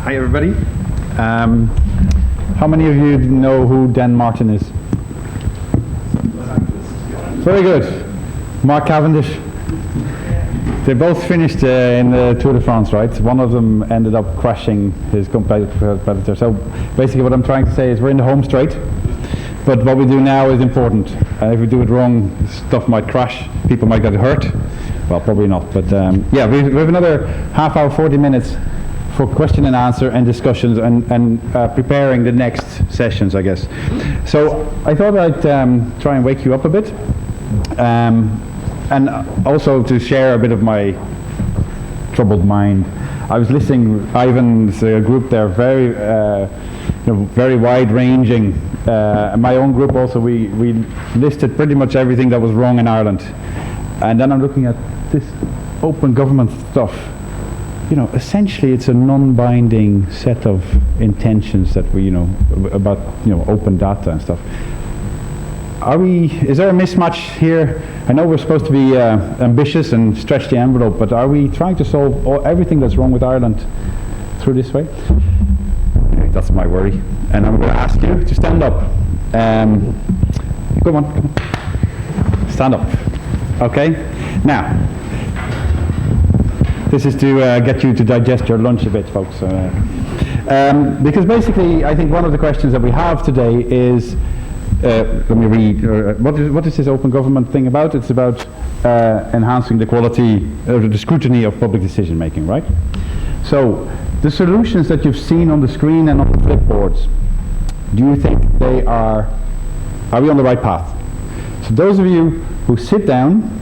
Hi everybody. How many of you know who Dan Martin is? Very good. Mark Cavendish. They both finished in the Tour de France, right? One of them ended up crashing his competitor. So basically what I'm trying to say is we're in the home straight, but what we do now is important. If we do it wrong, stuff might crash, people might get hurt. Well, probably not, but yeah, we have another half hour, 40 minutes for question and answer and discussions and preparing the next sessions, I guess. So I thought I'd try and wake you up a bit. And also to share a bit of my troubled mind. I was listening, Ivan's group there, very very wide-ranging. My own group also, we listed pretty much everything that was wrong in Ireland. And then I'm looking at this open government stuff. Essentially it's a non-binding set of intentions that we, about, open data and stuff. Is there a mismatch here? I know we're supposed to be ambitious and stretch the envelope, but are we trying to solve everything that's wrong with Ireland through this way? That's my worry. And I'm going to ask you to stand up. Come on. Stand up. Okay? Now, this is to get you to digest your lunch a bit, folks. Because basically, I think one of the questions that we have today is, let me read. What is this open government thing about? It's about enhancing the quality, the scrutiny of public decision making, right? So the solutions that you've seen on the screen and on the flipboards, do you think are we on the right path? So those of you who sit down,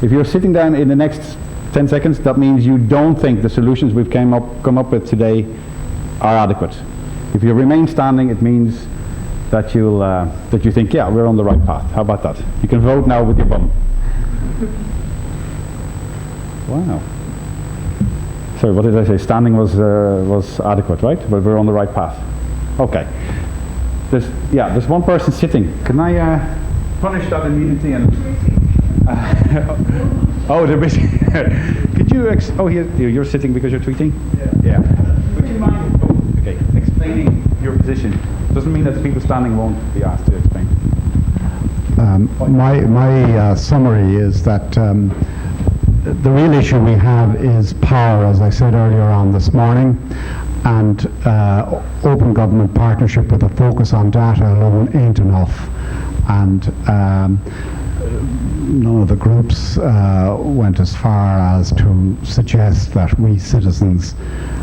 if you're sitting down in the next 10 seconds, that means you don't think the solutions we've come up with today are adequate. If you remain standing, it means that you think, yeah, we're on the right path. How about that? You can vote now with your bum. Wow. Sorry, what did I say? Standing was adequate, right? But we're on the right path. Okay. There's one person sitting. Can I punish that immediately? Oh, they're busy. Could you? You're sitting because you're tweeting. Yeah. Would you mind? Explaining your position. Doesn't mean that the people standing won't be asked to explain. My summary is that the real issue we have is power, as I said earlier on this morning, and open government partnership with a focus on data alone ain't enough. And none of the groups went as far as to suggest that we citizens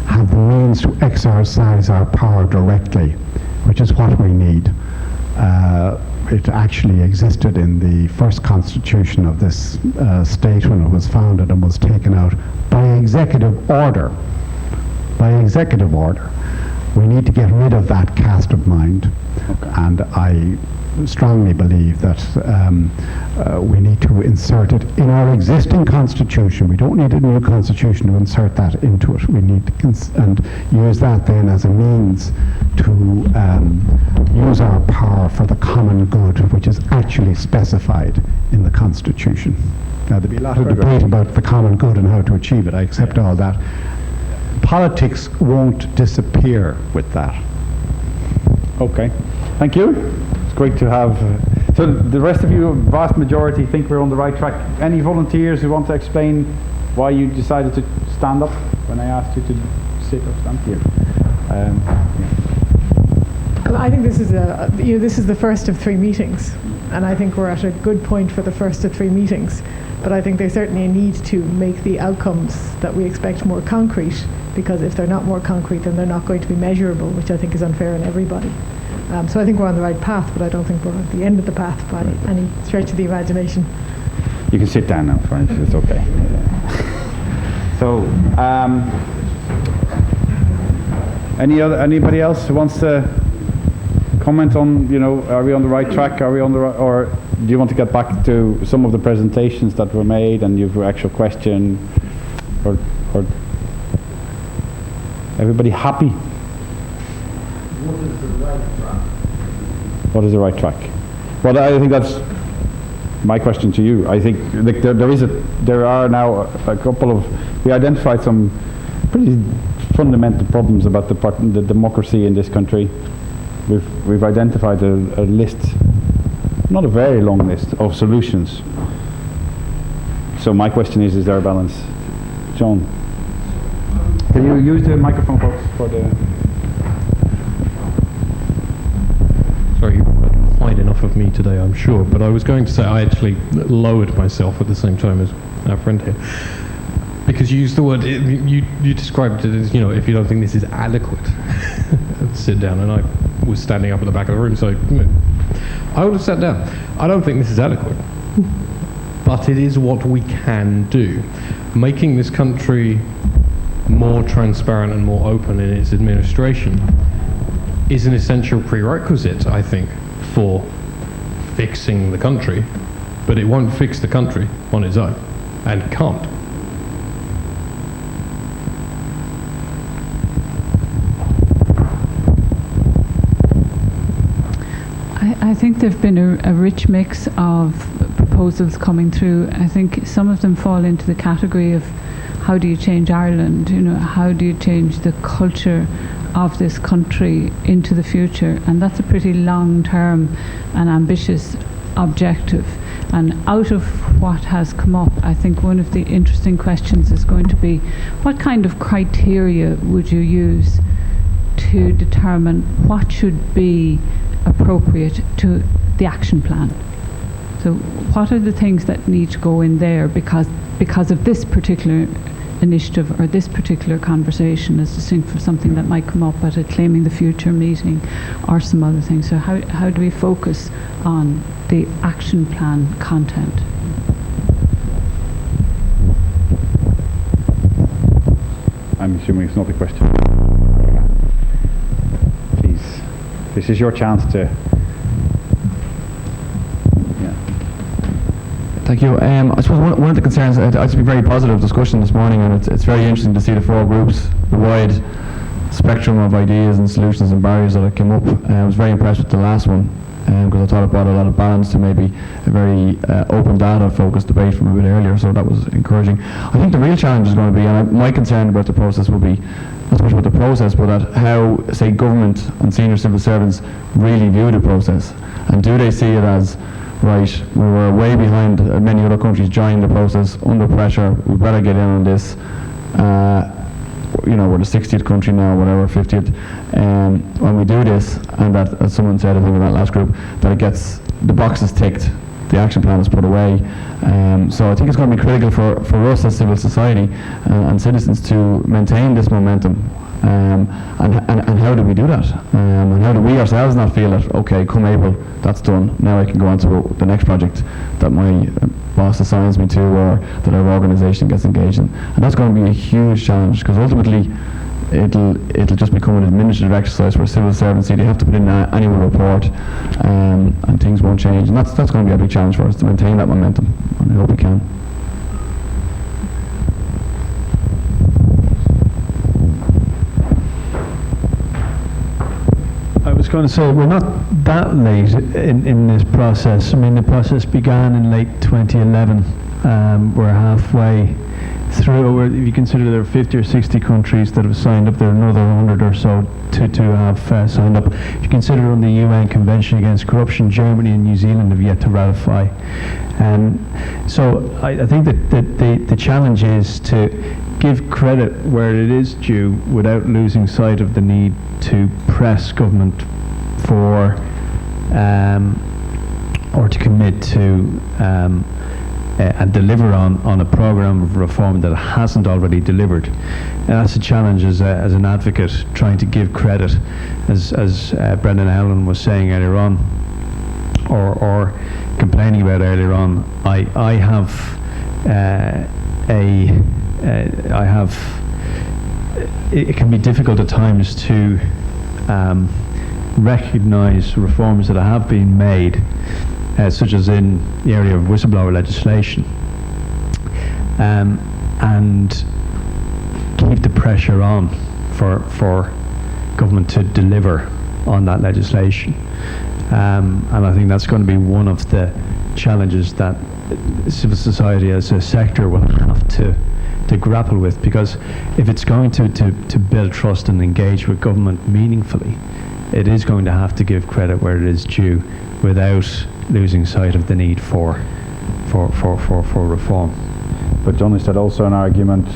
have the means to exercise our power directly, which is what we need. It actually existed in the first constitution of this state when it was founded and was taken out by executive order. By executive order. We need to get rid of that cast of mind. Okay. And I strongly believe that we need to insert it in our existing constitution. We don't need a new constitution to insert that into it. We need to and use that then as a means to use our power for the common good, which is actually specified in the constitution. Now there'll be a lot of debate about the common good and how to achieve it. I accept all that. Politics won't disappear with that. Okay, thank you. It's great to have. So the rest of you, vast majority, think we're on the right track. Any volunteers who want to explain why you decided to stand up when I asked you to sit or stand here? I think this is the first of 3 meetings, and I think we're at a good point for the first of 3 meetings. But I think there's certainly a need to make the outcomes that we expect more concrete, because if they're not more concrete, then they're not going to be measurable, which I think is unfair on everybody. So I think we're on the right path, but I don't think we're at the end of the path by any stretch of the imagination. You can sit down now, Francis. It's okay. So, anybody else who wants to comment on, are we on the right track? Are we on the right, or do you want to get back to some of the presentations that were made and you've actual question, or everybody happy? What is the right track? What is the right track? Well, I think that's my question to you. I think there are now a couple of, we identified some pretty fundamental problems about the democracy in this country. We've identified a list, not a very long list, of solutions. So my question is there a balance? John, can you use the microphone, folks, for the... Sorry, you haven't quite enough of me today, I'm sure, but I was going to say I actually lowered myself at the same time as our friend here. Because you used the word, you described it as, if you don't think this is adequate, sit down, and I was standing up at the back of the room, so I would have sat down. I don't think this is adequate, but it is what we can do. Making this country more transparent and more open in its administration is an essential prerequisite, I think, for fixing the country, but it won't fix the country on its own, and can't. I think there have been a rich mix of proposals coming through. I think some of them fall into the category of how do you change Ireland, how do you change the culture of this country into the future, and that's a pretty long-term and ambitious objective. And out of what has come up, I think one of the interesting questions is going to be, what kind of criteria would you use to determine what should be appropriate to the action plan? So what are the things that need to go in there because of this particular initiative or this particular conversation, as distinct from something that might come up at a Claiming the Future meeting or some other things? So how do we focus on the action plan content? I'm assuming it's not a question. Please, this is your chance to... Thank you. I suppose one of the concerns, it's been very positive discussion this morning, and it's very interesting to see the four groups, the wide spectrum of ideas and solutions and barriers that came up. I was very impressed with the last one, because I thought it brought a lot of balance to maybe a very open data-focused debate from a bit earlier, so that was encouraging. I think the real challenge is going to be, and my concern about the process will be, not so much about the process, but that how, say, government and senior civil servants really view the process, and do they see it as, right, we were way behind many other countries joining the process, under pressure, we better get in on this. We're the 60th country now, whatever, 50th. When we do this, and that, as someone said, I think in that last group, that it gets the boxes ticked, the action plan is put away. So I think it's going to be critical for us as civil society and citizens to maintain this momentum. And how do we do that? And how do we ourselves not feel that, okay, come April, that's done, now I can go on to the next project that my boss assigns me to, or that our organisation gets engaged in. And that's going to be a huge challenge, because ultimately it'll just become an administrative exercise for civil servants. They have to put in an annual report, and things won't change. And that's going to be a big challenge for us, to maintain that momentum, and I hope we can. I was going to say, we're not that late in this process. I mean, the process began in late 2011. We're halfway through. If you consider there are 50 or 60 countries that have signed up, there are another 100 or so to have signed up. If you consider on the UN Convention Against Corruption, Germany and New Zealand have yet to ratify. So I think that the challenge is to give credit where it is due without losing sight of the need to press government for or to commit to and deliver on a programme of reform that it hasn't already delivered. And that's a challenge as an advocate, trying to give credit, as Brendan Howland was saying earlier on, or complaining about earlier on. I have it can be difficult at times to recognise reforms that have been made, such as in the area of whistleblower legislation, and keep the pressure on for government to deliver on that legislation. And I think that's going to be one of the challenges that civil society as a sector will have to to grapple with, because if it's going to build trust and engage with government meaningfully, it is going to have to give credit where it is due without losing sight of the need for reform. But John, is that also an argument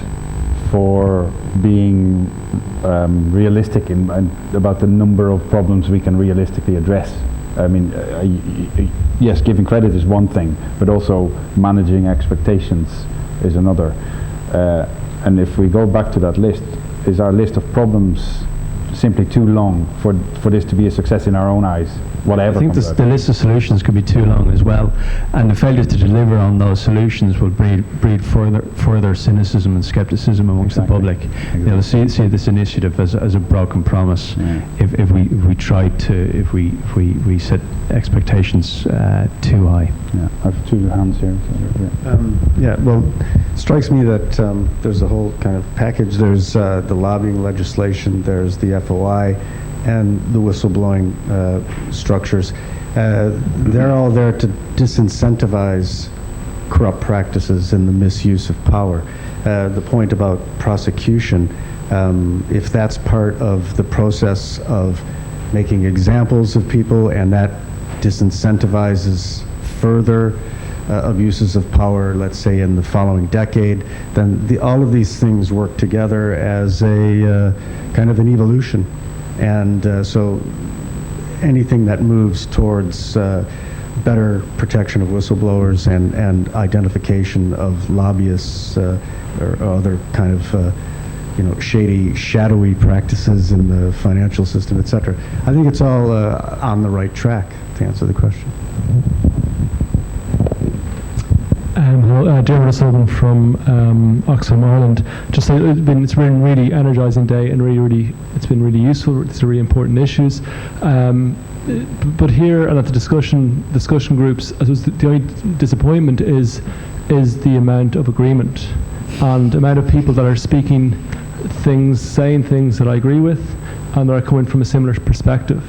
for being realistic about the number of problems we can realistically address? I mean, yes, giving credit is one thing, but also managing expectations is another. And if we go back to that list, is our list of problems simply too long for this to be a success in our own eyes? Whatever. I think the list of solutions could be too long as well, and the failure to deliver on those solutions will breed further cynicism and skepticism amongst the public. Exactly. They'll see this initiative as a broken promise. If we set expectations too high. Yeah, I have two hands here. Well, it strikes me that there's a whole kind of package. There's the lobbying legislation, there's the FOI, and the whistleblowing structures. They're all there to disincentivize corrupt practices and the misuse of power. The point about prosecution, if that's part of the process of making examples of people and that disincentivizes further abuses of power, let's say in the following decade, then all of these things work together as a kind of an evolution. And so anything that moves towards better protection of whistleblowers and identification of lobbyists or other kind of shady, shadowy practices in the financial system, etc. I think it's all on the right track, to answer the question. Hello, Dermot O'Sullivan from Oxfam, Ireland. Just say it's been a really energising day, and it's been really useful. It's really important issues. But here and at the discussion groups, I suppose the only disappointment is the amount of agreement and the amount of people that are speaking things, saying things that I agree with, and that are coming from a similar perspective.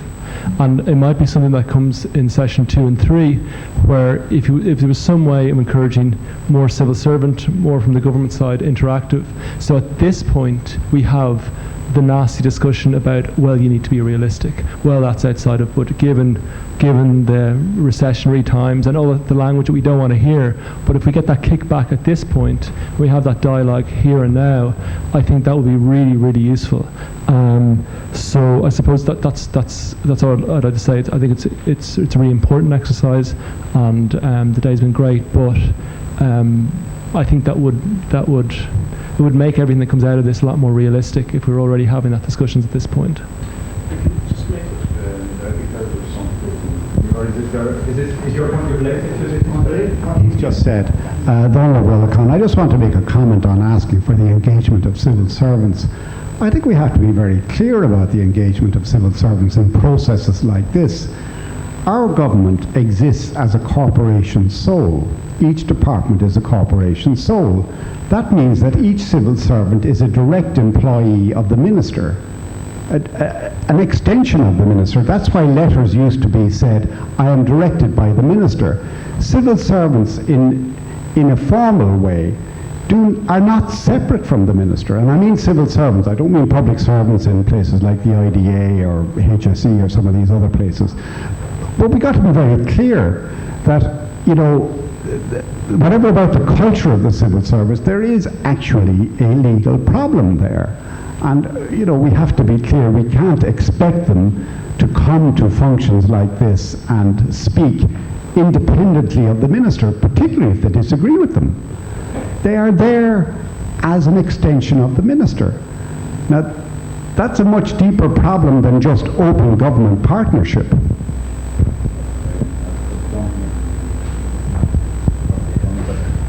And it might be something that comes in session 2 and 3, where if there was some way of encouraging more civil servant, more from the government side, interactive. So at this point, we have the nasty discussion about, well, you need to be realistic. Well, that's outside of budget, given the recessionary times and all of the language that we don't want to hear. But if we get that kickback at this point, we have that dialogue here and now, I think that would be really, really useful. So I suppose that's all I'd like to say. I think it's a really important exercise, and the day's been great. But I think that would make everything that comes out of this a lot more realistic if we're already having that discussions at this point. Just make it because of something. Or is your point related to this one? What he's just said, the Honourable Willicon, I just want to make a comment on asking for the engagement of civil servants. I think we have to be very clear about the engagement of civil servants in processes like this. Our government exists as a corporation soul. Each department is a corporation soul. That means that each civil servant is a direct employee of the minister, an extension of the minister. That's why letters used to be said, I am directed by the minister. Civil servants in a formal way are not separate from the minister. And I mean civil servants, I don't mean public servants in places like the IDA or HSE or some of these other places. But we got to be very clear that, whatever about the culture of the civil service, there is actually a legal problem there. And, we have to be clear, we can't expect them to come to functions like this and speak independently of the minister, particularly if they disagree with them. They are there as an extension of the minister. Now, that's a much deeper problem than just open government partnership.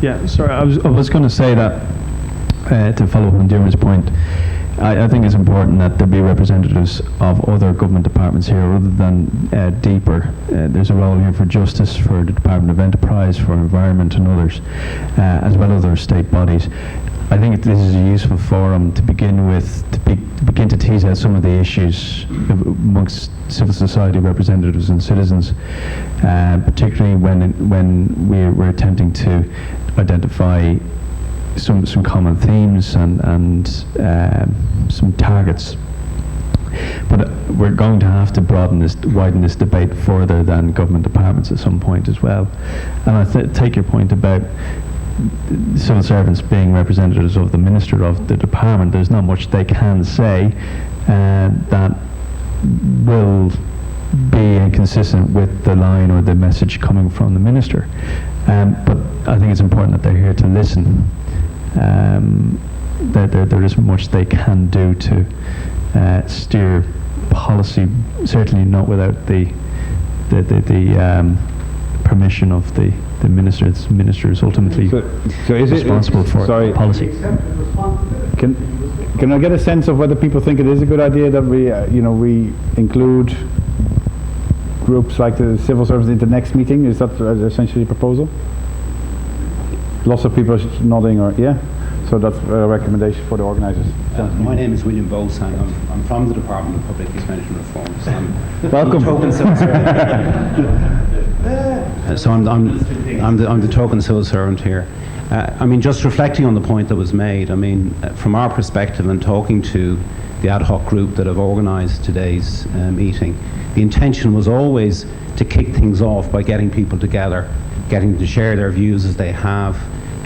Yeah, sorry, I was going to say that, to follow up on Dermot's point, I think it's important that there be representatives of other government departments here other than deeper. There's a role here for justice, for the Department of Enterprise, for environment and others, as well as other state bodies. I think this is a useful forum to begin with, begin to tease out some of the issues amongst civil society representatives and citizens, particularly when we're attempting to identify some common themes and some targets. But we're going to have to widen this debate further than government departments at some point as well. And I take your point about civil servants being representatives of the minister of the department. There's not much they can say that will be inconsistent with the line or the message coming from the minister. But I think it's important that they're here to listen. There isn't much they can do to steer policy, certainly not without the permission of the minister. The minister is ultimately responsible for policy. Can I get a sense of whether people think it is a good idea that we include groups like the civil service into the next meeting? Is that essentially a proposal? Lots of people are nodding, or yeah. So that's a recommendation for the organisers. My name is William Bosang. I'm from the Department of Public Expenditure Reform. So I'm welcome. Token civil servant. So I'm the token civil servant here. I mean, just reflecting on the point that was made. I mean, from our perspective and talking to the ad hoc group that have organised today's meeting, the intention was always to kick things off by getting people together, getting them to share their views as they have,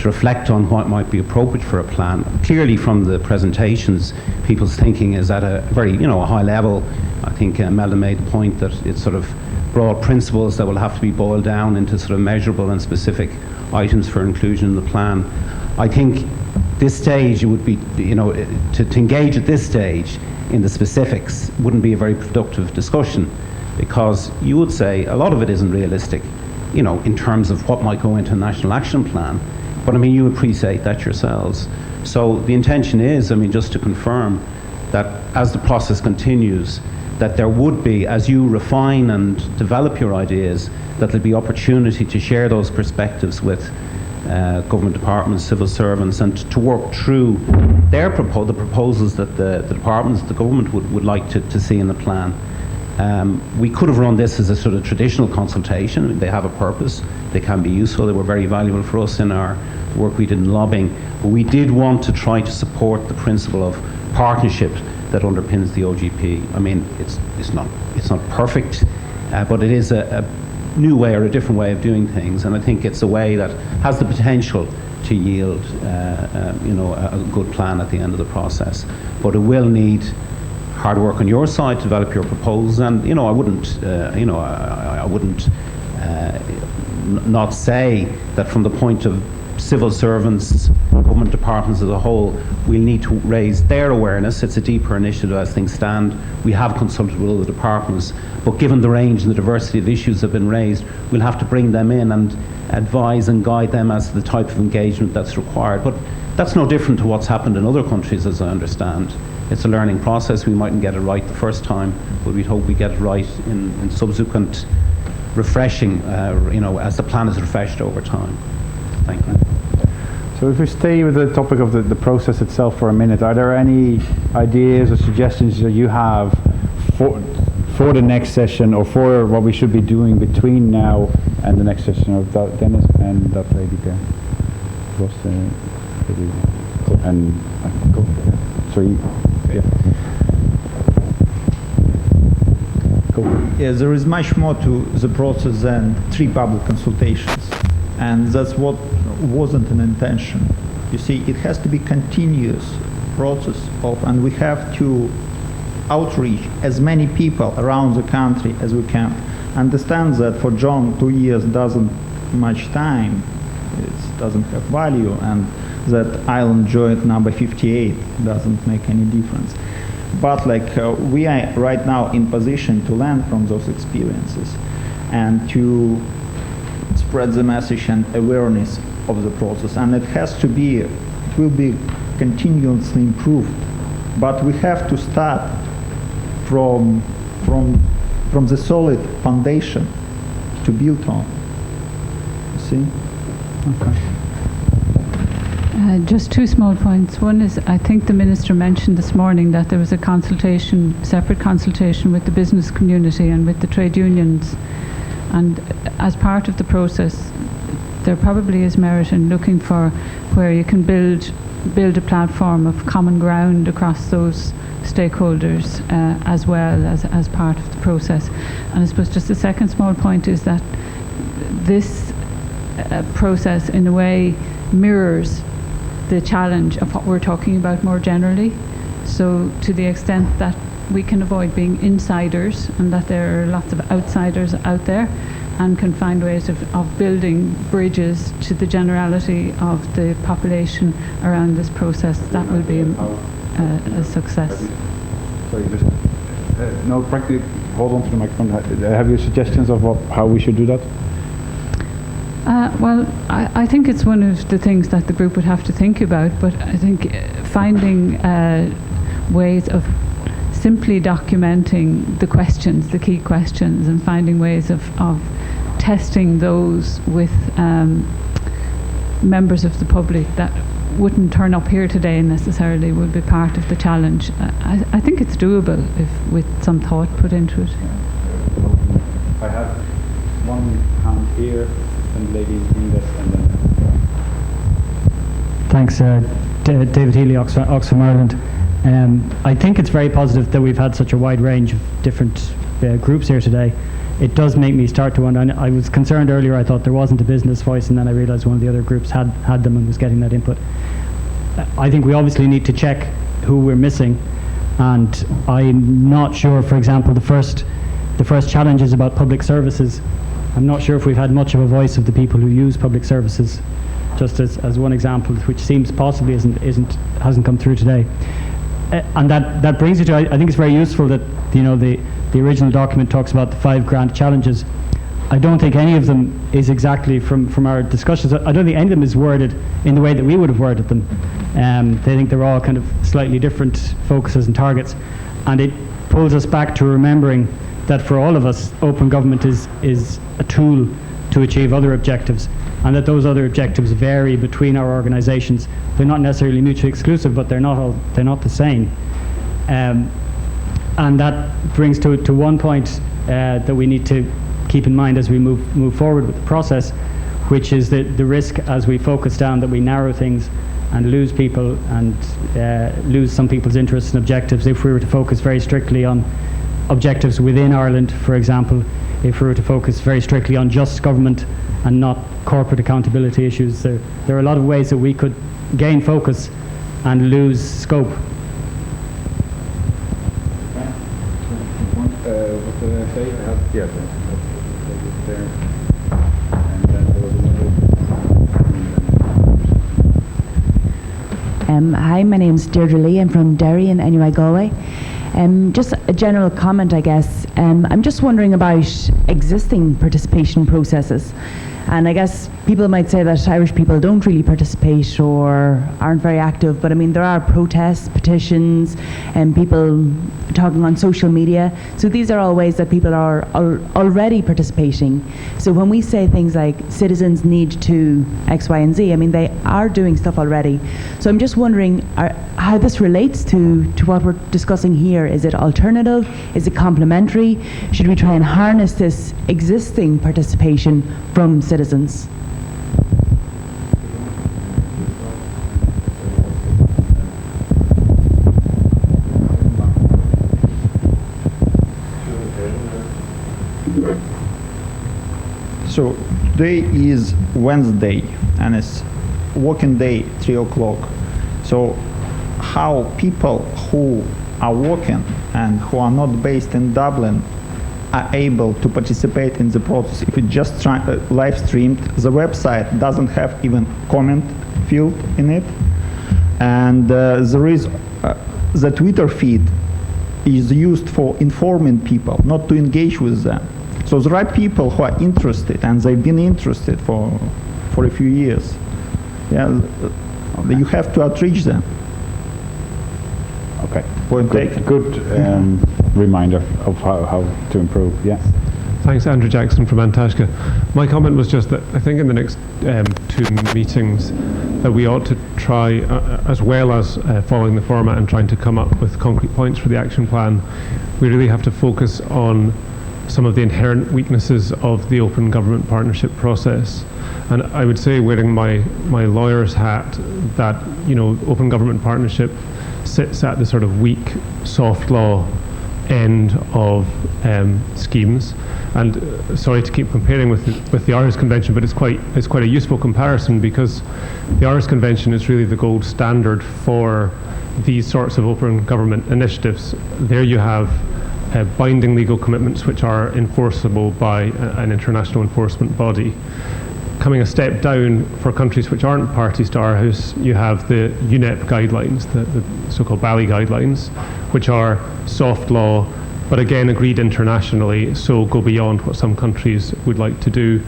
to reflect on what might be appropriate for a plan. Clearly from the presentations, people's thinking is at a very, a high level. I think Melda made the point that it's sort of broad principles that will have to be boiled down into sort of measurable and specific items for inclusion in the plan. I think this stage, it would be, to engage at this stage in the specifics wouldn't be a very productive discussion, because you would say a lot of it isn't realistic, in terms of what might go into a national action plan. But I mean, you appreciate that yourselves. So the intention is, just to confirm that as the process continues, that there would be, as you refine and develop your ideas, that there'll be opportunity to share those perspectives with government departments, civil servants, and to work through the proposals that the departments, the government would like to see in the plan. We could have run this as a sort of traditional consultation. They have a purpose. They can be useful. They were very valuable for us in our work we did in lobbying. But we did want to try to support the principle of partnership that underpins the OGP. I mean, it's not perfect, but it is a new way or a different way of doing things, and I think it's a way that has the potential to yield, a good plan at the end of the process. But it will need hard work on your side to develop your proposals, and I wouldn't not say that from the point of civil servants, government departments as a whole, we'll need to raise their awareness. It's a deeper initiative as things stand. We have consulted with other departments, but given the range and the diversity of issues that have been raised, we'll have to bring them in and advise and guide them as to the type of engagement that's required. But that's no different to what's happened in other countries, as I understand. It's a learning process. We mightn't get it right the first time, but we'd hope we get it right in subsequent refreshing, as the plan is refreshed over time. Thank you. So if we stay with the topic of the process itself for a minute, are there any ideas or suggestions that you have for the next session, or for what we should be doing between now and the next session of Dennis and that lady there? And go. Sorry. Yeah. Go. Yes, there is much more to the process than 3 public consultations, and that's what wasn't an intention. You see, it has to be continuous process and we have to outreach as many people around the country as we can. Understand that for John 2 years doesn't much time, it doesn't have value, and that Ireland joint number 58 doesn't make any difference. But we are right now in position to learn from those experiences and to spread the message and awareness of the process, and it will be continuously improved. But we have to start from the solid foundation to build on. You see? Okay. Just 2 small points. One is, I think the Minister mentioned this morning that there was a separate consultation with the business community and with the trade unions. And as part of the process, there probably is merit in looking for where you can build a platform of common ground across those stakeholders as well as part of the process. And I suppose just the second small point is that this process in a way mirrors the challenge of what we're talking about more generally. So to the extent that we can avoid being insiders and that there are lots of outsiders out there and can find ways of building bridges to the generality of the population around this process, that will be a success. Sorry, just, no, practically, hold on to the microphone. Have you suggestions of how we should do that? Well, I think it's one of the things that the group would have to think about, but I think finding ways of simply documenting the questions, the key questions, and finding ways of testing those with members of the public that wouldn't turn up here today necessarily would be part of the challenge. I think it's doable if with some thought put into it. I have one hand here, and lady in this, and then. Thanks, David Healy, Oxfam Ireland. I think it's very positive that we've had such a wide range of different groups here today. It does make me start to wonder. I was concerned earlier, I thought there wasn't a business voice, and then I realised one of the other groups had them and was getting that input. I think we obviously need to check who we're missing, and I'm not sure, for example, the first challenge is about public services. I'm not sure if we've had much of a voice of the people who use public services, just as one example, which seems possibly hasn't come through today. And that brings you to, I think it's very useful that, you know, the original document talks about the 5 grand challenges. I don't think any of them is exactly from our discussions. I don't think any of them is worded in the way that we would have worded them. They think they're all kind of slightly different focuses and targets, and it pulls us back to remembering that for all of us, open government is a tool to achieve other objectives, and that those other objectives vary between our organisations. They're not necessarily mutually exclusive, but they're not the same. And that brings to one point that we need to keep in mind as we move forward with the process, which is the risk as we focus down that we narrow things and lose people and lose some people's interests and objectives. If we were to focus very strictly on objectives within Ireland, for example, if we were to focus very strictly on just government and not corporate accountability issues, there are a lot of ways that we could gain focus and lose scope. What did I say? Yeah, there. And then there was another. Hi, my name's Deirdre Lee. I'm from Derry in NUI Galway. Just a general comment, I guess. I'm just wondering about existing participation processes. And I guess people might say that Irish people don't really participate or aren't very active, but I mean, there are protests, petitions, and people talking on social media. So these are all ways that people are already participating. So when we say things like citizens need to X, Y, and Z, I mean, they are doing stuff already. So I'm just wondering how this relates to what we're discussing here. Is it alternative? Is it complementary? Should we try and harness this existing participation from citizens? So today is Wednesday and it's working day, 3 o'clock. So how people who are working and who are not based in Dublin are able to participate in the process? If it just live streamed, the website doesn't have even comment field in it, and there is the Twitter feed is used for informing people, not to engage with them. So there are people who are interested, and they've been interested for a few years. Yeah, okay. You have to outreach them. Okay. Point taken. Good reminder of how to improve. Yes. Thanks, Andrew Jackson from Antashka. My comment was just that I think in the next 2 meetings that we ought to try, as well as following the format and trying to come up with concrete points for the action plan, we really have to focus on some of the inherent weaknesses of the open government partnership process. And I would say, wearing my lawyer's hat, that open government partnership sits at the sort of weak soft law end of schemes. And sorry to keep comparing with the Irish Convention, but it's quite a useful comparison, because the Irish Convention is really the gold standard for these sorts of open government initiatives. There you have binding legal commitments which are enforceable by an international enforcement body. Coming a step down, for countries which aren't parties to Aarhus, you have the UNEP guidelines, the so-called Bali guidelines, which are soft law, but again agreed internationally, so go beyond what some countries would like to do.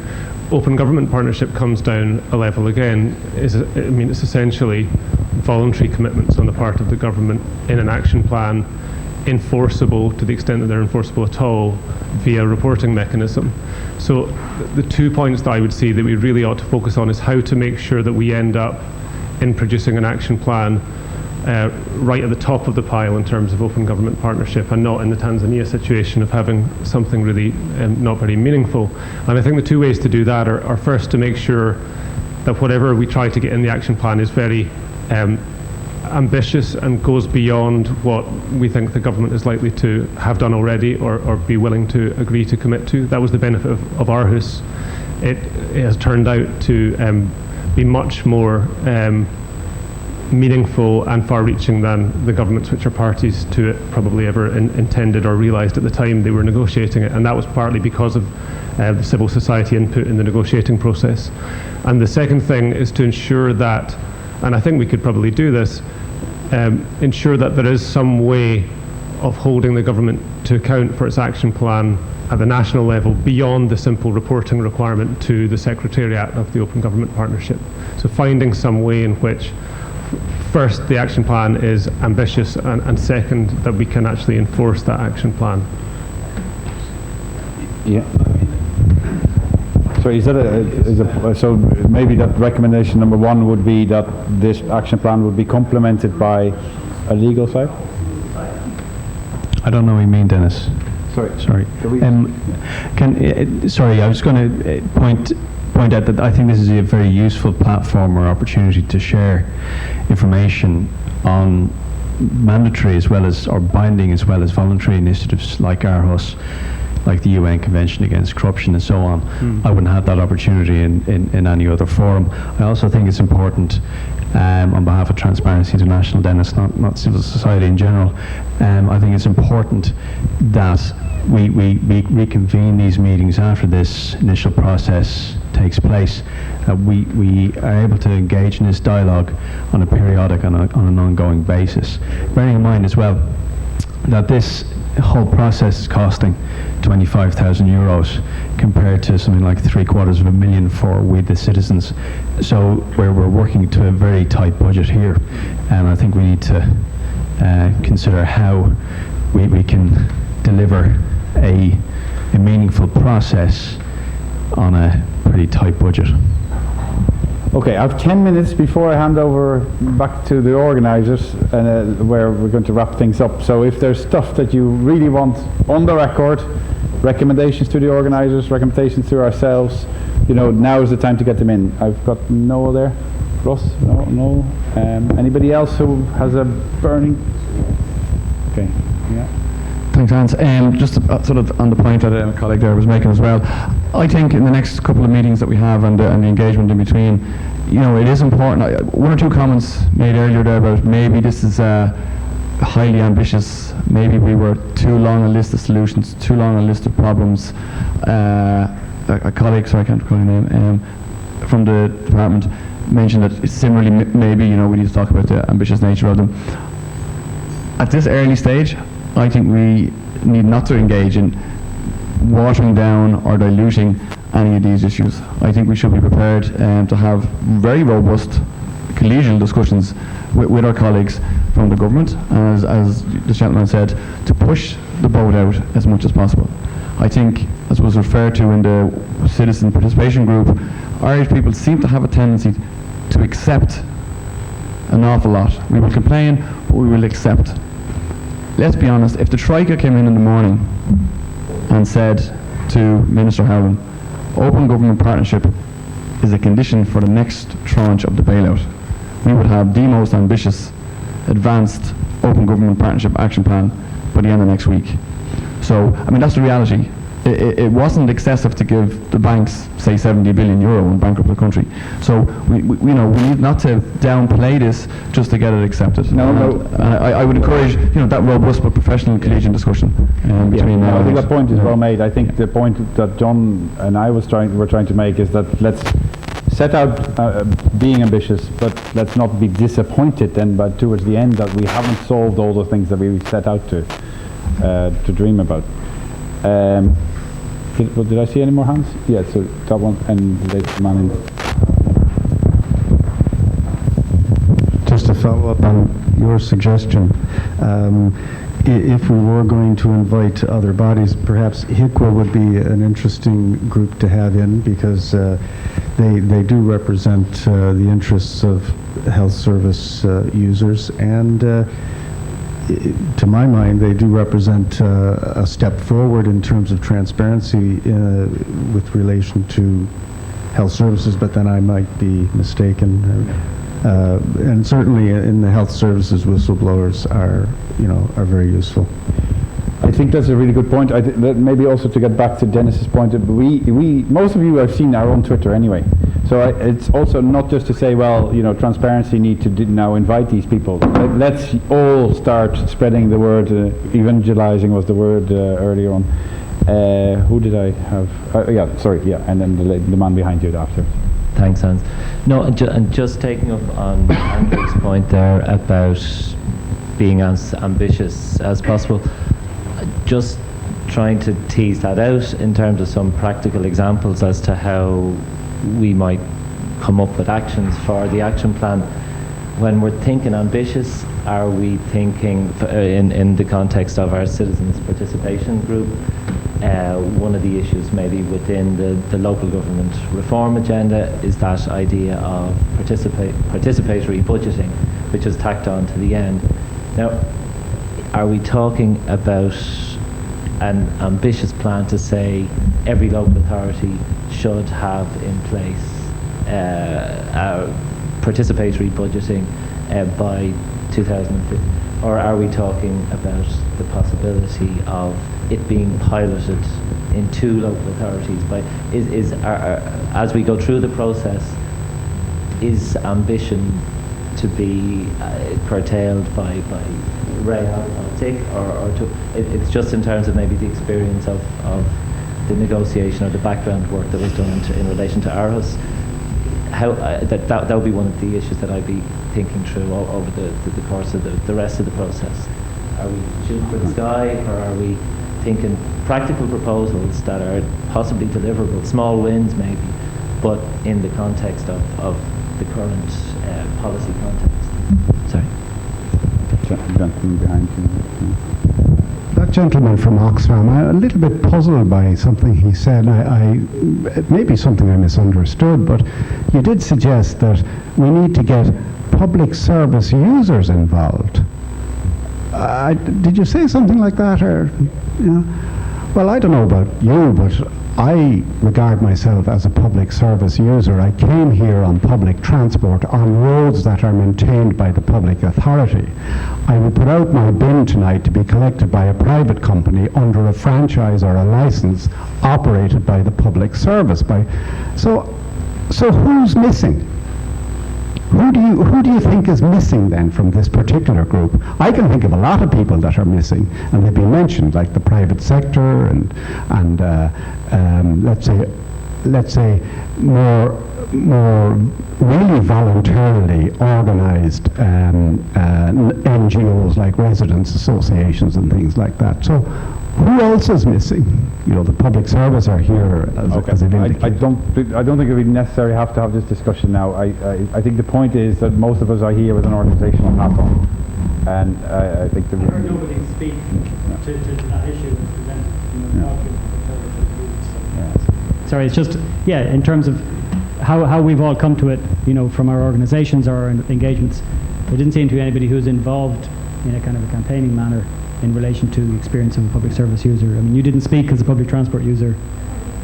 Open government partnership comes down a level again. It's essentially voluntary commitments on the part of the government in an action plan, enforceable to the extent that they're enforceable at all via reporting mechanism. So the 2 points that I would see that we really ought to focus on is how to make sure that we end up in producing an action plan right at the top of the pile in terms of open government partnership, and not in the Tanzania situation of having something really not very meaningful. And I think the two ways to do that are first to make sure that whatever we try to get in the action plan is very ambitious and goes beyond what we think the government is likely to have done already or be willing to agree to commit to. That was the benefit of Aarhus. It has turned out to be much more meaningful and far-reaching than the governments which are parties to it probably ever intended or realised at the time they were negotiating it, and that was partly because of the civil society input in the negotiating process. And the second thing is to ensure that, and I think we could probably do this, ensure that there is some way of holding the government to account for its action plan at the national level beyond the simple reporting requirement to the Secretariat of the Open Government Partnership. So finding some way in which, first, the action plan is ambitious, and second, that we can actually enforce that action plan. Yeah. So so maybe that recommendation number one would be that this action plan would be complemented by a legal side? I don't know what you mean, Dennis. Sorry. Sorry. Sorry, I was going to point out that I think this is a very useful platform or opportunity to share information on mandatory as well as, or binding as well as voluntary initiatives like Aarhus, like the UN Convention Against Corruption and so on. I wouldn't have that opportunity in any other forum. I also think it's important, on behalf of Transparency International, Dennis, not civil society in general, I think it's important that we reconvene these meetings after this initial process takes place, that we are able to engage in this dialogue on a periodic, on an ongoing basis. Bearing in mind as well that this whole process is costing 25,000 euros compared to something like $750,000 for we the citizens. So we're working to a very tight budget here, and I think we need to consider how we can deliver a meaningful process on a pretty tight budget. Okay, I have 10 minutes before I hand over back to the organisers, where we're going to wrap things up. So if there's stuff that you really want on the record, recommendations to the organisers, recommendations to ourselves, now is the time to get them in. I've got Noah there. Ross? No. Anybody else who has a burning? Okay, yeah. Thanks, Hans. Just sort of on the point that a colleague there was making as well, I think in the next couple of meetings that we have and the engagement in between, it is important. One or two comments made earlier there about maybe this is highly ambitious, maybe we were too long a list of solutions, too long a list of problems. A colleague, sorry I can't recall your name, from the department mentioned that similarly maybe we need to talk about the ambitious nature of them. At this early stage, I think we need not to engage in watering down or diluting any of these issues. I think we should be prepared to have very robust collegial discussions with our colleagues from the government, as the gentleman said, to push the boat out as much as possible. I think, as was referred to in the citizen participation group, Irish people seem to have a tendency to accept an awful lot. We will complain, but we will accept. Let's be honest, if the Troika came in the morning and said to Minister Howland, open government partnership is a condition for the next tranche of the bailout. We would have the most ambitious, advanced open government partnership action plan by the end of next week. So, I mean, that's the reality. It wasn't excessive to give the banks, say, 70 billion euro and bankrupt the country. So we need not to downplay this just to get it accepted. I would encourage that robust but professional collegiate discussion between now. I think that point is well made. I think the point that John and I were trying to make is that let's set out being ambitious, but let's not be disappointed then, but towards the end that we haven't solved all the things that we set out to dream about. Did I see any more hands? Yeah, so top one and the man in. Just to follow up on your suggestion, if we were going to invite other bodies, perhaps HICWA would be an interesting group to have in, because they do represent the interests of health service users, and to my mind, they do represent a step forward in terms of transparency with relation to health services, but then I might be mistaken. And certainly in the health services, whistleblowers are very useful. I think that's a really good point. Maybe also to get back to Dennis's point, most of you have seen our own Twitter anyway. So it's also not just to say, well, transparency need to now invite these people. Let's all start spreading the word. Evangelizing was the word earlier on. Who did I have? And then the man behind you after. Thanks, Hans. No, and just taking up on Andrew's point there about being as ambitious as possible, just trying to tease that out in terms of some practical examples as to how we might come up with actions for the action plan. When we're thinking ambitious, are we thinking in the context of our citizens participation group? One of the issues maybe within the local government reform agenda is that idea of participatory budgeting, which is tacked on to the end. Now, are we talking about an ambitious plan to say every local authority should have in place participatory budgeting by 2050? Or are we talking about the possibility of it being piloted in 2 local authorities? As we go through the process, is ambition to be curtailed by realpolitik, it's just in terms of maybe the experience of the negotiation or the background work that was done in relation to Aarhus? That would be one of the issues that I'd be thinking through over the course of the rest of the process. Are we shooting for the sky, or are we thinking practical proposals that are possibly deliverable, small wins maybe, but in the context of the current policy context? Sorry. Gentleman behind you. That gentleman from Oxfam, I'm a little bit puzzled by something he said. It may be something I misunderstood, but you did suggest that we need to get public service users involved. Did you say something like that, or? Well, I don't know about you, but I regard myself as a public service user. I came here on public transport on roads that are maintained by the public authority. I would put out my bin tonight to be collected by a private company under a franchise or a license operated by the public service. So who's missing? Who do you think is missing then from this particular group? I can think of a lot of people that are missing, and they've been mentioned, like the private sector and let's say more really voluntarily organised NGOs like residents associations and things like that. So who else is missing? The public service are here as it indicated. I don't think we necessarily have to have this discussion now. I think the point is that most of us are here with an organisational platform, and I think the. Nobody speak to that issue Sorry, it's just in terms of how we've all come to it, from our organisations or our engagements. There didn't seem to be anybody who's involved in a kind of a campaigning manner in relation to the experience of a public service user. I mean, you didn't speak as a public transport user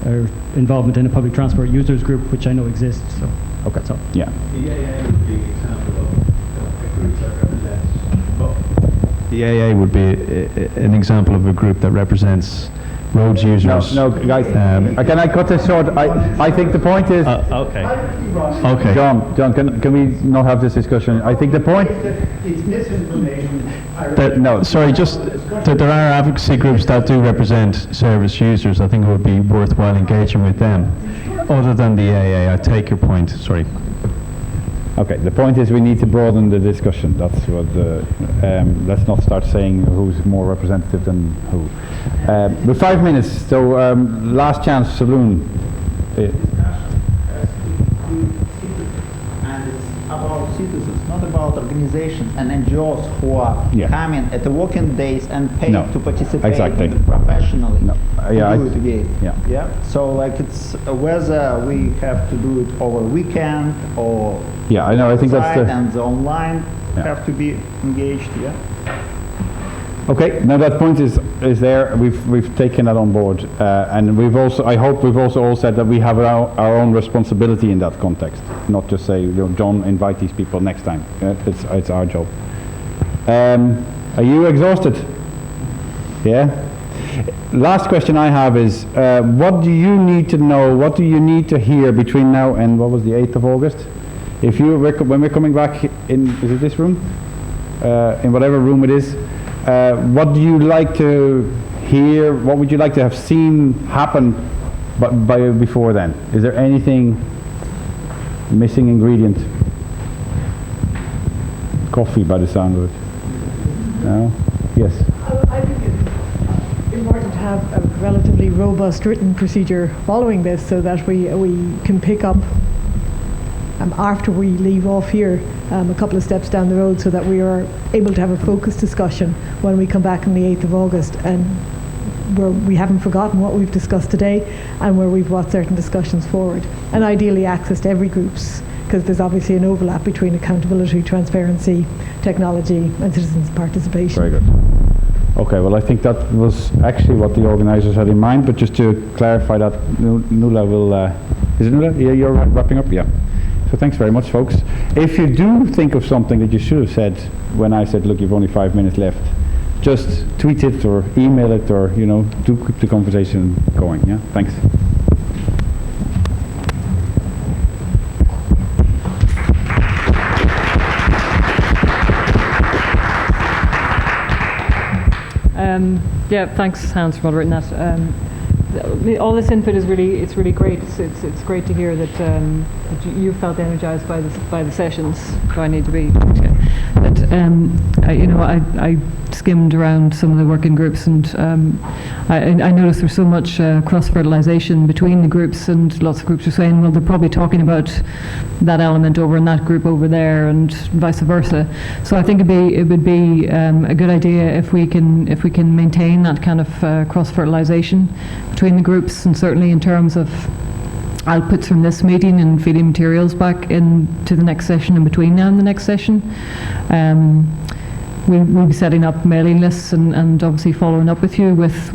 or involvement in a public transport users group, which I know exists. So, okay, that's all. Yeah. The AA would be an example of a group that represents. The AA would be an example of a group that represents roads users. No, guys, can I cut this short? I think the point is... Okay. Okay. John, can we not have this discussion? I think the point... It's misinformation. There are advocacy groups that do represent service users. I think it would be worthwhile engaging with them. Other than the AA, I take your point. Sorry. Okay, the point is we need to broaden the discussion. That's what let's not start saying who's more representative than who. With 5 minutes, so last chance, Saloon. And it's about citizens, not about organizations and NGOs who are coming at the working days and paid to participate professionally. No. So like it's whether we have to do it over weekend or I know. I think that's and the online have to be engaged. Okay, now that point is there. We've taken that on board, and I hope we've also all said that we have our own responsibility in that context, not just say, John, invite these people next time. It's our job. Are you exhausted? Yeah. Last question I have is, what do you need to know? What do you need to hear between now and what was the 8th of August? If when we're coming back in, is it this room? In whatever room it is. What do you like to hear? What would you like to have seen happen before then? Is there anything missing ingredient? Coffee by the sound of it. No? Yes? I think it's important to have a relatively robust written procedure following this so that we can pick up after we leave off here a couple of steps down the road so that we are able to have a focused discussion when we come back on the 8th of August and where we haven't forgotten what we've discussed today and where we've brought certain discussions forward. And ideally access to every group's, because there's obviously an overlap between accountability, transparency, technology and citizens' participation. Very good. Okay, well I think that was actually what the organisers had in mind, but just to clarify that, Nuala will... is it Nuala? Yeah, you're wrapping up? Yeah. So thanks very much, folks. If you do think of something that you should have said when I said, look, you've only 5 minutes left, just tweet it or email it or, do keep the conversation going. Yeah, thanks. Thanks, Hans, for moderating that. All this input is really great. It's great to hear that you felt energised by the sessions. So I need to be. But I skimmed around some of the working groups, and I noticed there's so much cross-fertilisation between the groups, and lots of groups are saying, well, they're probably talking about that element over in that group over there, and vice versa. So I think it would be a good idea if we can maintain that kind of cross-fertilisation between the groups, and certainly in terms of outputs from this meeting and feeding materials back into the next session and between now and the next session. We'll be setting up mailing lists and obviously following up with you with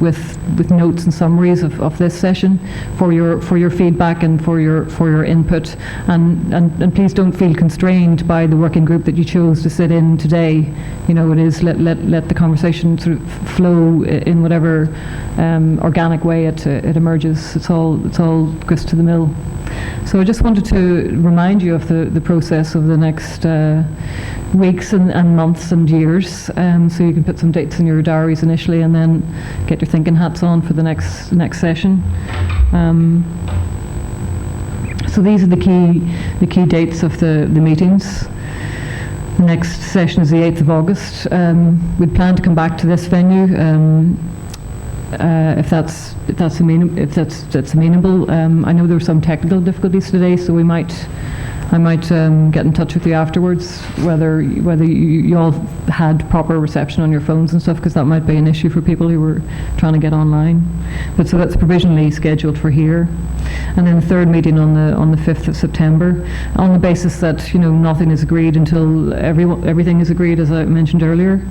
notes and summaries of this session for your feedback and for your input, and please don't feel constrained by the working group that you chose to sit in today. It is let the conversation sort of flow in whatever organic way it emerges. It's all grist to the mill. So I just wanted to remind you of the process of the next weeks and months and years, so you can put some dates in your diaries initially and then get your thinking hats on for the next session. So these are the key dates of the meetings. The next session is the 8th of August. We'd plan to come back to this venue if that's amenable. I know there were some technical difficulties today, so I might get in touch with you afterwards whether you all had proper reception on your phones and stuff, because that might be an issue for people who were trying to get online. But so that's provisionally scheduled for here. and then the third meeting on the 5th of September, on the basis that nothing is agreed until everything is agreed, as I mentioned earlier.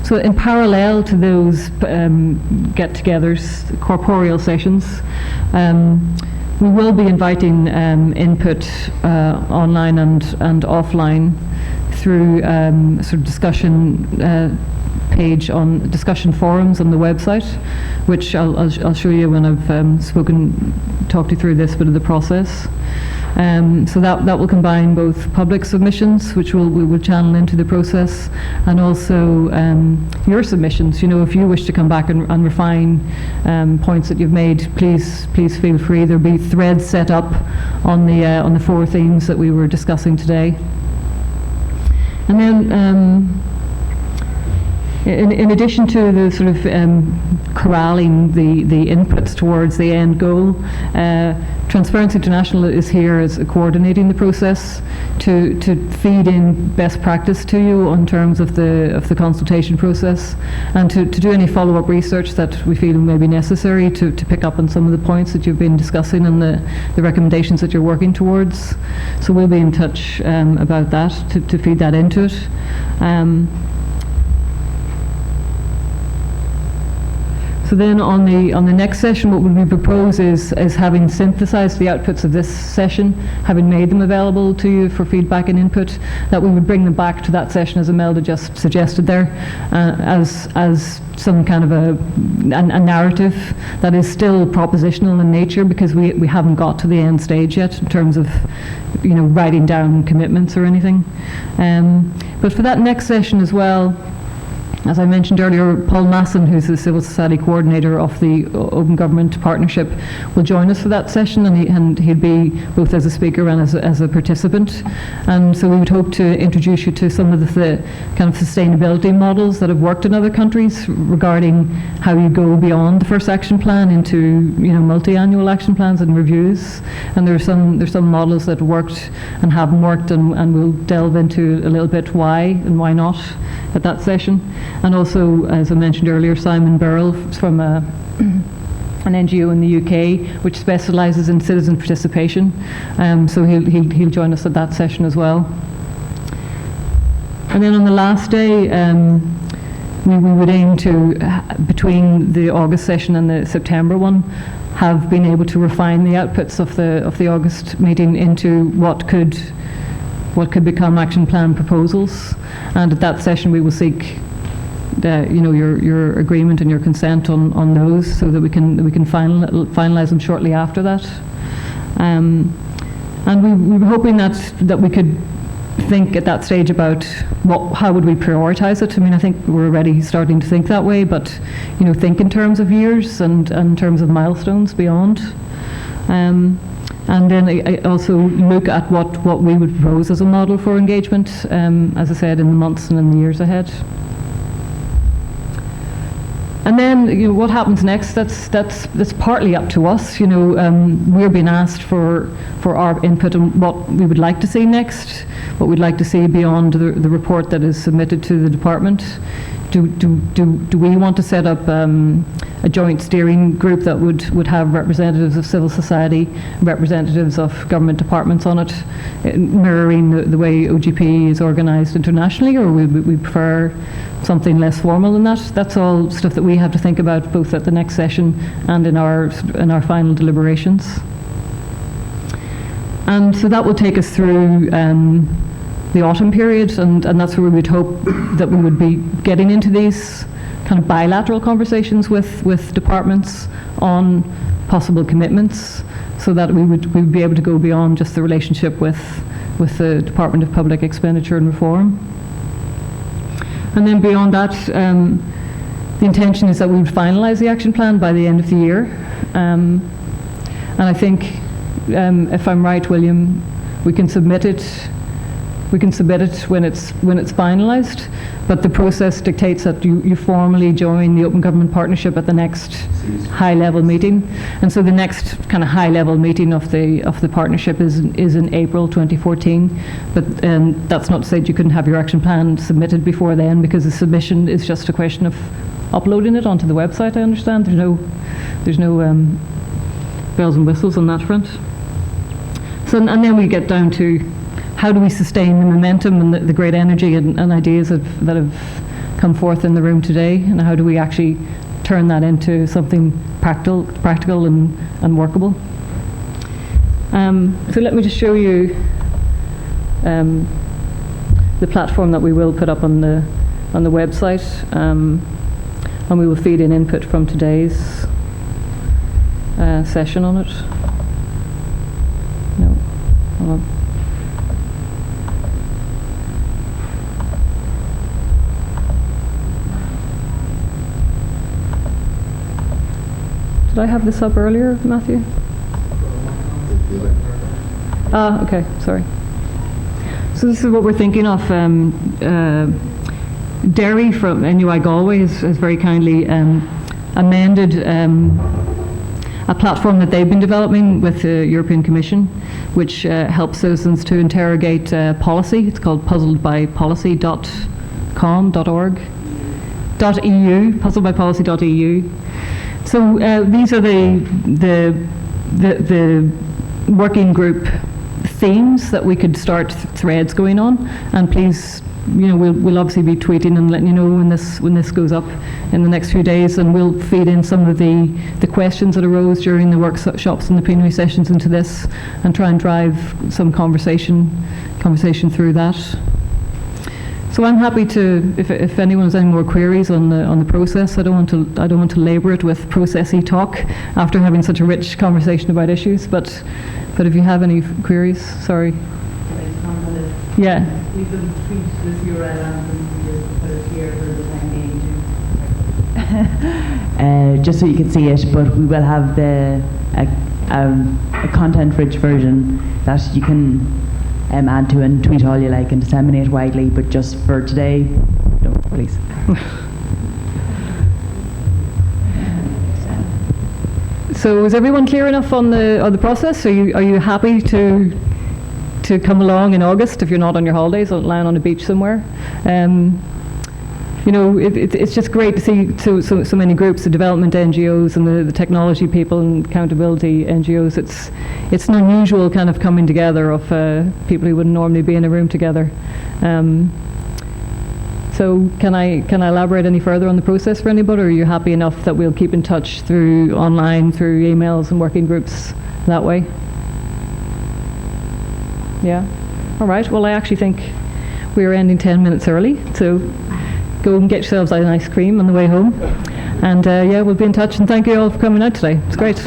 So in parallel to those get-togethers, corporeal sessions, we will be inviting input online and offline through sort of discussion page on discussion forums on the website, which I'll show you when I've talked you through this bit of the process. So that will combine both public submissions, which we will channel into the process, and also your submissions. If you wish to come back and refine points that you've made, please feel free. There'll be threads set up on the 4 themes that we were discussing today. And then in addition to the sort of corralling the inputs towards the end goal, Transparency International is here as coordinating the process to feed in best practice to you in terms of the consultation process, and to do any follow-up research that we feel may be necessary to pick up on some of the points that you've been discussing and the recommendations that you're working towards. So we'll be in touch about that to feed that into it. So then on the next session, what we propose is having synthesized the outputs of this session, having made them available to you for feedback and input, that we would bring them back to that session, as Imelda just suggested there, as some kind of a narrative that is still propositional in nature, because we haven't got to the end stage yet in terms of writing down commitments or anything. But for that next session as well, as I mentioned earlier, Paul Masson, who's the Civil Society Coordinator of the Open Government Partnership, will join us for that session, and he'll be both as a speaker and as a participant. And so we would hope to introduce you to some of the kind of sustainability models that have worked in other countries regarding how you go beyond the first action plan into multi-annual action plans and reviews. And there's some models that worked and haven't worked, and we'll delve into a little bit why and why not at that session. And also, as I mentioned earlier, Simon Burrell from an NGO in the UK which specialises in citizen participation. So he'll join us at that session as well. And then on the last day, we would aim to, between the August session and the September one, have been able to refine the outputs of the August meeting into what could become action plan proposals. And at that session we will seek your agreement and your consent on those, so that we can finalise them shortly after that. And we were hoping that we could think at that stage about how would we prioritise it. I mean, I think we're already starting to think that way, but think in terms of years and in terms of milestones beyond. And then I also look at what we would propose as a model for engagement, as I said, in the months and in the years ahead. And then what happens next, that's partly up to us. We're being asked for our input on what we would like to see next, what we'd like to see beyond the report that is submitted to the department. Do we want to set up a joint steering group that would have representatives of civil society, representatives of government departments on it, mirroring the way OGP is organised internationally, or would we prefer something less formal than that? That's all stuff that we have to think about, both at the next session and in our final deliberations. And so that will take us through the autumn period, and that's where we would hope that we would be getting into these kind of bilateral conversations with departments on possible commitments, so that we would be able to go beyond just the relationship with the Department of Public Expenditure and Reform. And then beyond that, the intention is that we would finalise the action plan by the end of the year. And I think, if I'm right, William, we can submit it when it's finalised, but the process dictates that you formally join the Open Government Partnership at the next high-level meeting. And so the next kind of high-level meeting of the partnership is in April 2014. But that's not to say that you couldn't have your action plan submitted before then, because the submission is just a question of uploading it onto the website. I understand there's no bells and whistles on that front. So, and then we get down to how do we sustain the momentum and the great energy and ideas that have come forth in the room today, and how do we actually turn that into something practical and workable. So let me just show you the platform that we will put up on the website, and we will feed in input from today's session on it. No, hold on. Did I have this up earlier, Matthew? Ah, okay, sorry. So this is what we're thinking of. Derry from NUI Galway has very kindly amended a platform that they've been developing with the European Commission, which helps citizens to interrogate policy. It's called puzzledbypolicy.com.org.eu, puzzledbypolicy.eu. So these are the working group themes that we could start threads going on, and please, we'll obviously be tweeting and letting you know when this goes up in the next few days, and we'll feed in some of the questions that arose during the workshops and the plenary sessions into this, and try and drive some conversation through that. So I'm happy to, if anyone has any more queries on the process, I don't want to labour it with processy talk after having such a rich conversation about issues. But if you have any queries, sorry. Can I just comment on this? Yeah. We could tweet this URL and we just put it here for the time being too. Just so you can see it, but we will have a content-rich version that you can add to and tweet all you like and disseminate widely, but just for today, no, please. So is everyone clear enough on the process? Are you happy to come along in August if you're not on your holidays, lying on a beach somewhere? It's just great to see so many groups, the development NGOs and the technology people and accountability NGOs. It's an unusual kind of coming together of people who wouldn't normally be in a room together. So can I elaborate any further on the process for anybody, or are you happy enough that we'll keep in touch through online, through emails and working groups that way? Yeah? All right. Well, I actually think we're ending 10 minutes early, so go and get yourselves an ice cream on the way home. And we'll be in touch, and thank you all for coming out today. It's great.